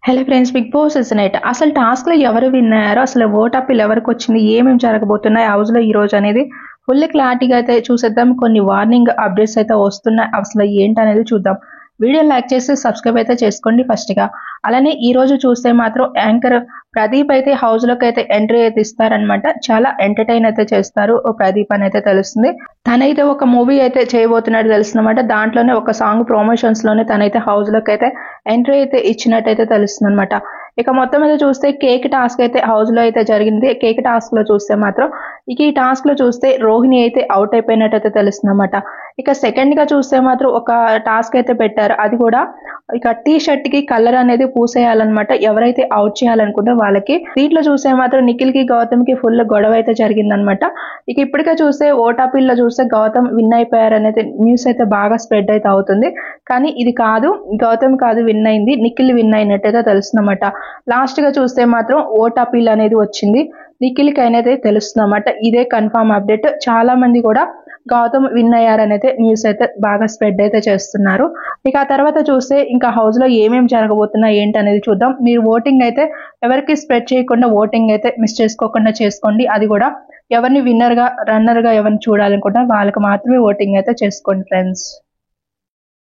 Hello friends, Bigg Boss season 8 అసలు టాస్క్లో ఎవరు విన్ అయ్యారో, అసలు ఓట్ అప్పీల్ ఎవరికి వచ్చింది, ఏమేమి జరగబోతున్నాయి హౌస్లో ఈ రోజు అనేది ఫుల్ క్లారిటీగా అయితే చూసేద్దాం. కొన్ని వార్నింగ్ అప్డేట్స్ అయితే వస్తున్నాయి, అసలు ఏంటనేది చూద్దాం. వీడియో లైక్ చేసి సబ్స్క్రైబ్ అయితే చేసుకోండి ఫస్ట్గా. అలానే ఈ రోజు చూస్తే మాత్రం యాంకర్ ప్రదీప్ అయితే హౌస్ లోకి అయితే ఎంట్రీ అయితే ఇస్తారనమాట. చాలా ఎంటర్టైన్ అయితే చేస్తారు ఓ ప్రదీప్ అని అయితే తెలుస్తుంది. తనైతే ఒక మూవీ అయితే చేయబోతున్నట్టు తెలుస్తుందన్నమాట. దాంట్లోనే ఒక సాంగ్ ప్రమోషన్స్ లోనే తనైతే హౌస్ లోకి అయితే ఎంట్రీ అయితే ఇచ్చినట్టయితే తెలుస్తుంది అనమాట. ఇక మొత్తం మీద చూస్తే కేక్ టాస్క్ అయితే హౌస్ లో అయితే జరిగింది. కేక్ టాస్క్ లో చూస్తే మాత్రం ఇక ఈ టాస్క్ లో చూస్తే రోహిణి అయితే అవుట్ అయిపోయినట్టయితే తెలుస్తుంది అనమాట. ఇక సెకండ్ గా చూస్తే మాత్రం ఒక టాస్క్ అయితే పెట్టారు. అది కూడా ఇక టీ షర్ట్ కి కలర్ అనేది పూసేయాలన్నమాట. ఎవరైతే అవుట్ చేయాలనుకుంటే వాళ్ళకి. దీంట్లో చూస్తే మాత్రం నిఖిల్ కి గౌతమ్ కి ఫుల్ గొడవ అయితే జరిగిందనమాట. ఇక ఇప్పటికే చూస్తే ఓటాపిల్ లో చూస్తే గౌతమ్ విన్ అయిపోయారు అనేది న్యూస్ అయితే బాగా స్ప్రెడ్ అయితే అవుతుంది. కానీ ఇది కాదు, గౌతమ్ కాదు విన్ అయింది, నిఖిల్ విన్ అయినట్టయితే తెలుస్తుందన్నమాట. లాస్ట్ గా చూస్తే మాత్రం ఓటాపిల్ అనేది వచ్చింది, నిఖిల్ కి అనేది తెలుస్తుందన్నమాట. ఇదే కన్ఫర్మ్ అప్డేట్. చాలా మంది కూడా గౌతమ్ విన్ అయ్యారనైతే న్యూస్ అయితే బాగా స్ప్రెడ్ అయితే చేస్తున్నారు. ఇక ఆ తర్వాత చూస్తే ఇంకా హౌస్ లో ఏమేమి జరగబోతున్నా ఏంటి అనేది చూద్దాం. మీరు ఓటింగ్ అయితే ఎవరికి స్ప్రెడ్ చేయకుండా ఓటింగ్ అయితే మిస్ చేసుకోకుండా చేసుకోండి. అది కూడా ఎవరిని విన్నర్ గా రన్నర్ గా ఎవరిని చూడాలనుకుంటే వాళ్ళకి మాత్రమే ఓటింగ్ అయితే చేసుకోండి ఫ్రెండ్స్.